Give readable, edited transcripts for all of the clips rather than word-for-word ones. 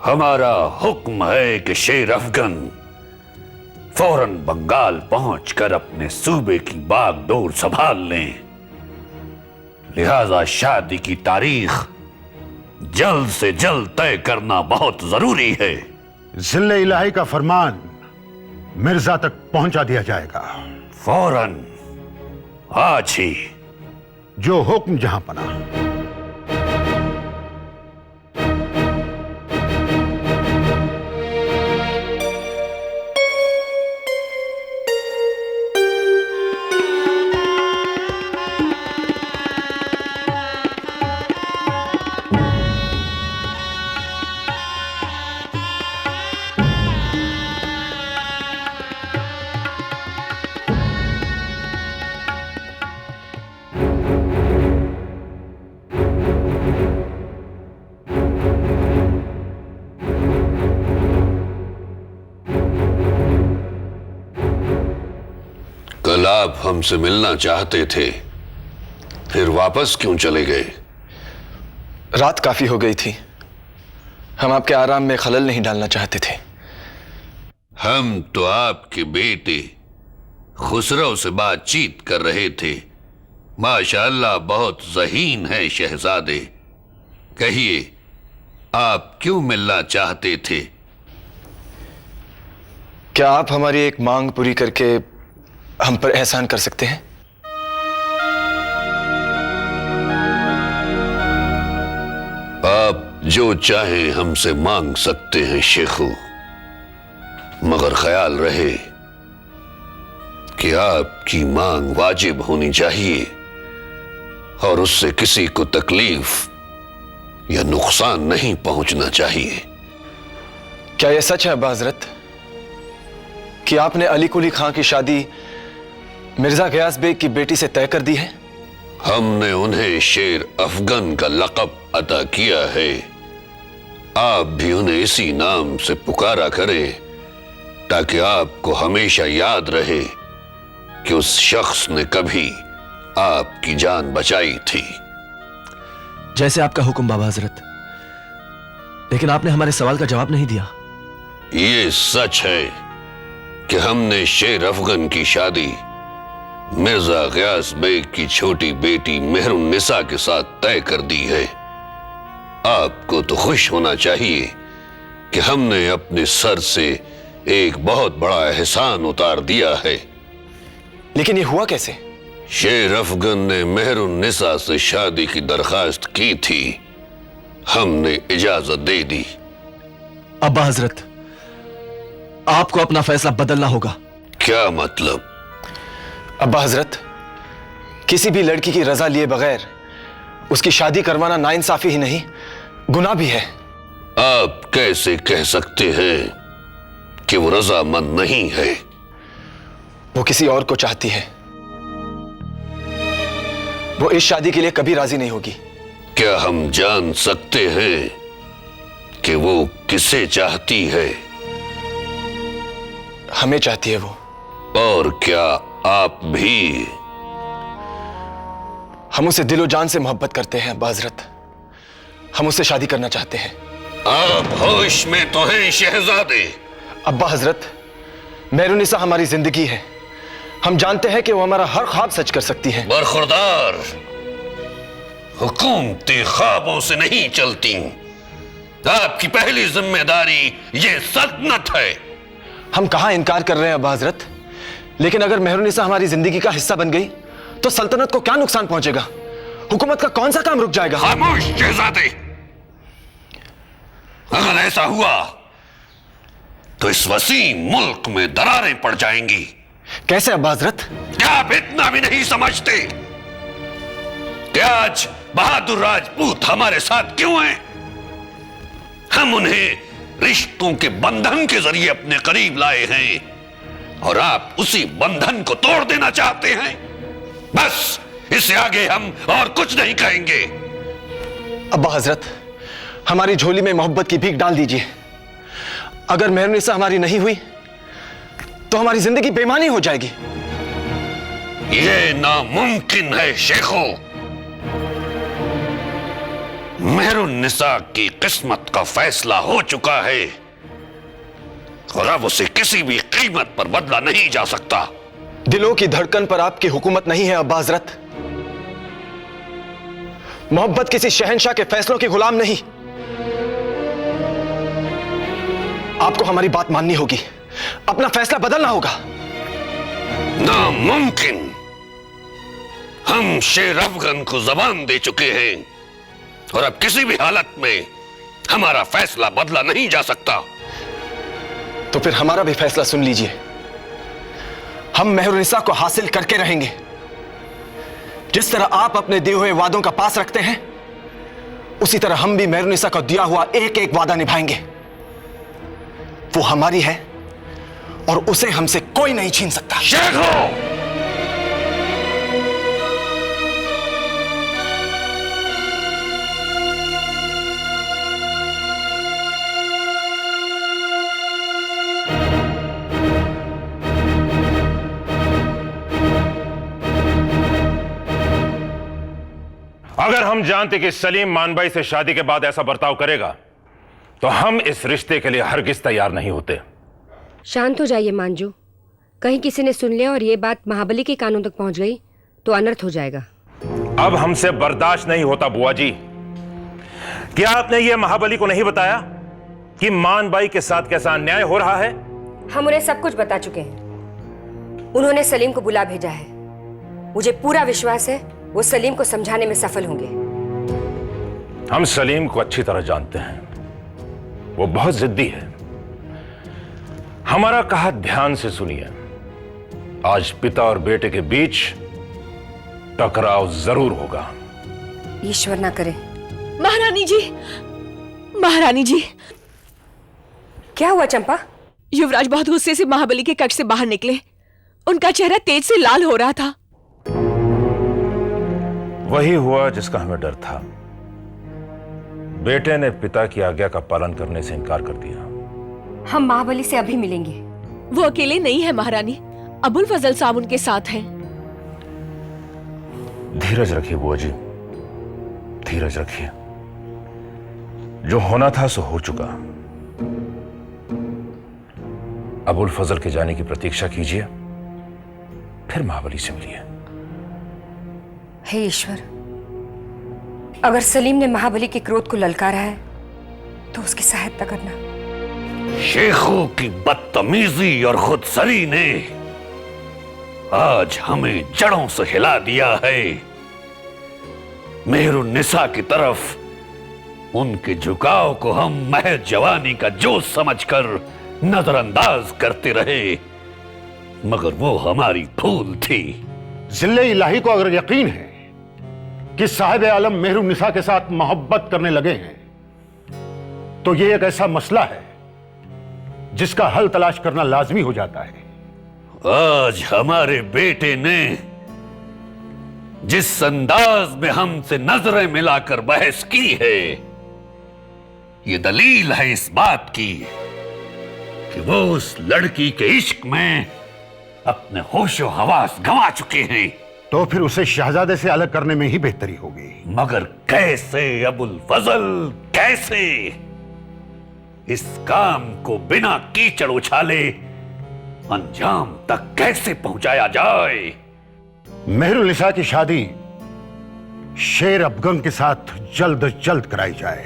हमारा हुक्म है कि शेर अफगन फौरन बंगाल पहुंचकर अपने सूबे की बागडोर संभाल लें। लिहाजा शादी की तारीख जल्द से जल्द तय करना बहुत जरूरी है। जिले इलाही का फरमान मिर्जा तक पहुंचा दिया जाएगा। फौरन, आज ही। जो हुक्म जहां पना। कल आप हमसे मिलना चाहते थे, फिर वापस क्यों चले गए? रात काफी हो गई थी। हम आपके आराम में खलल नहीं डालना चाहते थे। हम तो आपके बेटे खुसरो से बातचीत कर रहे थे। माशाअल्लाह बहुत ज़हीन है शहजादे। कहिए, आप क्यों मिलना चाहते थे? क्या आप हमारी एक मांग पूरी करके हम पर एहसान कर सकते हैं? आप जो चाहें हमसे मांग सकते हैं शेखू, मगर ख्याल रहे कि आपकी मांग वाजिब होनी चाहिए और उससे किसी को तकलीफ या नुकसान नहीं पहुंचना चाहिए। क्या यह सच है अब्बा हजरत कि आपने अली कुली खां की शादी मिर्जा गयास बेग की बेटी से तय कर दी है? हमने उन्हें शेर अफगन का लक़ब अता किया है। आप भी उन्हें इसी नाम से पुकारा करें ताकि आपको हमेशा याद रहे कि उस शख्स ने कभी आपकी जान बचाई थी। जैसे आपका हुक्म बाबा हजरत, लेकिन आपने हमारे सवाल का जवाब नहीं दिया। ये सच है कि हमने शेर अफगन की शादी मिर्जा गयास बेग की छोटी बेटी मेहरुन्निसा के साथ तय कर दी है। आपको तो खुश होना चाहिए कि हमने अपने सर से एक बहुत बड़ा एहसान उतार दिया है। लेकिन ये हुआ कैसे? शेर अफगन ने मेहरुन्निसा से शादी की दरखास्त की थी। हमने इजाजत दे दी। अब्बा हजरत, आपको अपना फैसला बदलना होगा। क्या मतलब? अब्बा हजरत, किसी भी लड़की की रजा लिए बगैर उसकी शादी करवाना नाइंसाफी ही नहीं, गुनाह भी है। आप कैसे कह सकते हैं कि वो रजामंद नहीं है? वो किसी और को चाहती है। वो इस शादी के लिए कभी राजी नहीं होगी। क्या हम जान सकते हैं कि वो किसे चाहती है? हमें चाहती है वो। और क्या आप भी? हम उसे दिलो जान से मोहब्बत करते हैं अब्बा हजरत। हम उससे शादी करना चाहते हैं। आप होश में तो हैं शहजादे? अब्बा हजरत, मेहरुन्निसा हमारी जिंदगी है। हम जानते हैं कि वो हमारा हर ख्वाब सच कर सकती है। बरखुरदार, हुकूमती ख्वाबों से नहीं चलती। आपकी पहली जिम्मेदारी ये सल्तनत है। हम कहां इनकार कर रहे हैं अब्बा हजरत, लेकिन अगर मेहरुन्निसा हमारी जिंदगी का हिस्सा बन गई तो सल्तनत को क्या नुकसान पहुंचेगा? हुकूमत का कौन सा काम रुक जाएगा? खामोश शहजादे। अगर ऐसा हुआ तो इस वसीम मुल्क में दरारें पड़ जाएंगी। कैसे अब्बा हजरत? क्या आप इतना भी नहीं समझते कि आज बहादुर राजपूत हमारे साथ क्यों हैं? हम उन्हें रिश्तों के बंधन के जरिए अपने करीब लाए हैं और आप उसी बंधन को तोड़ देना चाहते हैं। बस, इससे आगे हम और कुछ नहीं कहेंगे। अब्बा हजरत, हमारी झोली में मोहब्बत की भीख डाल दीजिए। अगर मेहरुन्निसा हमारी नहीं हुई तो हमारी जिंदगी बेमानी हो जाएगी। यह नामुमकिन है शेखो। मेहरुन्निसा की किस्मत का फैसला हो चुका है और अब उसे किसी भी कीमत पर बदला नहीं जा सकता। दिलों की धड़कन पर आपकी हुकूमत नहीं है अब्बा हजरत। मोहब्बत किसी शहंशाह के फैसलों की गुलाम नहीं। आपको हमारी बात माननी होगी, अपना फैसला बदलना होगा। नामुमकिन। हम शेर अफगन को जबान दे चुके हैं और अब किसी भी हालत में हमारा फैसला बदला नहीं जा सकता। तो फिर हमारा भी फैसला सुन लीजिए। हम मेहरुन्निसा को हासिल करके रहेंगे। जिस तरह आप अपने दिए हुए वादों का पास रखते हैं, उसी तरह हम भी मेहरुन्निसा को दिया हुआ एक एक वादा निभाएंगे। वो हमारी है और उसे हमसे कोई नहीं छीन सकता। शेखो! अगर हम जानते कि सलीम मानबाई से शादी के बाद ऐसा बर्ताव करेगा तो हम इस रिश्ते के लिए हरगिज तैयार नहीं होते। शांत हो जाइए मांजू, कहीं किसी ने सुन लिया और ये बात महाबली के कानों तक पहुंच गई तो अनर्थ हो जाएगा। अब हमसे बर्दाश्त नहीं होता बुआ जी। क्या आपने ये महाबली को नहीं बताया कि मानबाई के साथ कैसा अन्याय हो रहा है? हम उन्हें सब कुछ बता चुके हैं। उन्होंने सलीम को बुला भेजा है। मुझे पूरा विश्वास है वो सलीम को समझाने में सफल होंगे। हम सलीम को अच्छी तरह जानते हैं, वो बहुत जिद्दी है। हमारा कहा ध्यान से सुनिए। आज पिता और बेटे के बीच टकराव जरूर होगा। ईश्वर ना करे। महारानी जी, महारानी जी। क्या हुआ चंपा? युवराज बहुत गुस्से से महाबली के कक्ष से बाहर निकले। उनका चेहरा तेज से लाल हो रहा था। वही हुआ जिसका हमें डर था। बेटे ने पिता की आज्ञा का पालन करने से इनकार कर दिया। हम महाबली से अभी मिलेंगे। वो अकेले नहीं है महारानी, अबुल फजल साहब उनके साथ हैं। धीरज रखिए बुआ जी, धीरज रखिए। जो होना था सो हो चुका। अबुल फजल के जाने की प्रतीक्षा कीजिए, फिर महाबली से मिलिए। हे ईश्वर, अगर सलीम ने महाबली के क्रोध को ललकारा है तो उसकी सहायता करना। शेखों की बदतमीजी और खुदसरी ने आज हमें जड़ों से हिला दिया है। मेहरुन्निसा की तरफ उनके झुकाव को हम महज जवानी का जोश समझकर नजरअंदाज करते रहे, मगर वो हमारी भूल थी। जिल्ले इलाही को अगर यकीन है कि साहिब आलम मेहरुन्निसा के साथ मोहब्बत करने लगे हैं, तो यह एक ऐसा मसला है जिसका हल तलाश करना लाजमी हो जाता है। आज हमारे बेटे ने जिस अंदाज में हमसे नजरें मिलाकर बहस की है, ये दलील है इस बात की कि वो उस लड़की के इश्क में अपने होशो हवास गंवा चुके हैं। तो फिर उसे शहजादे से अलग करने में ही बेहतरी होगी। मगर कैसे अबुल फजल, कैसे? इस काम को बिना कीचड़ उछाले अंजाम तक कैसे पहुंचाया जाए? मेहरुन्निसा की शादी शेर अफगन के साथ जल्द अज जल्द कराई जाए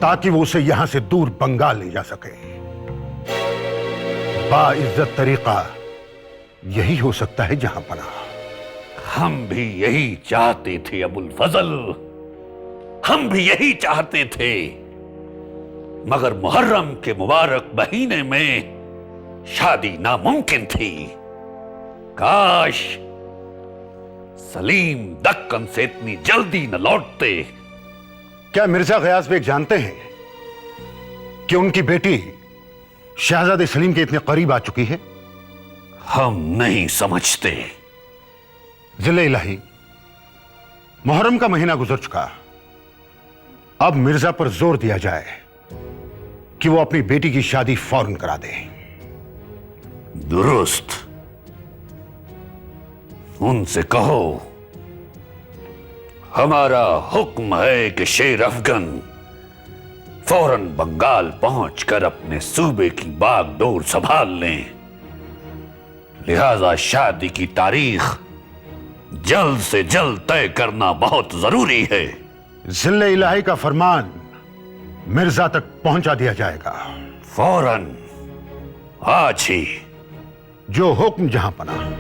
ताकि वो उसे यहां से दूर बंगाल ले जा सके। बाइज्जत तरीका यही हो सकता है जहां पना। हम भी यही चाहते थे अबुल फजल, हम भी यही चाहते थे, मगर मुहर्रम के मुबारक महीने में शादी नामुमकिन थी। काश सलीम दक्कन से इतनी जल्दी न लौटते। क्या मिर्जा गयास बेग जानते हैं कि उनकी बेटी शहजादे सलीम के इतने करीब आ चुकी है? हम नहीं समझते। जिले इलाही, मुहर्रम का महीना गुजर चुका। अब मिर्जा पर जोर दिया जाए कि वो अपनी बेटी की शादी फौरन करा दे। दुरुस्त। उनसे कहो हमारा हुक्म है कि शेर अफगन फौरन बंगाल पहुंचकर अपने सूबे की बागडोर संभाल लें। लिहाजा शादी की तारीख जल्द से जल्द तय करना बहुत जरूरी है। जिले इलाही का फरमान मिर्जा तक पहुंचा दिया जाएगा। फौरन, आज ही। जो हुक्म जहां पना।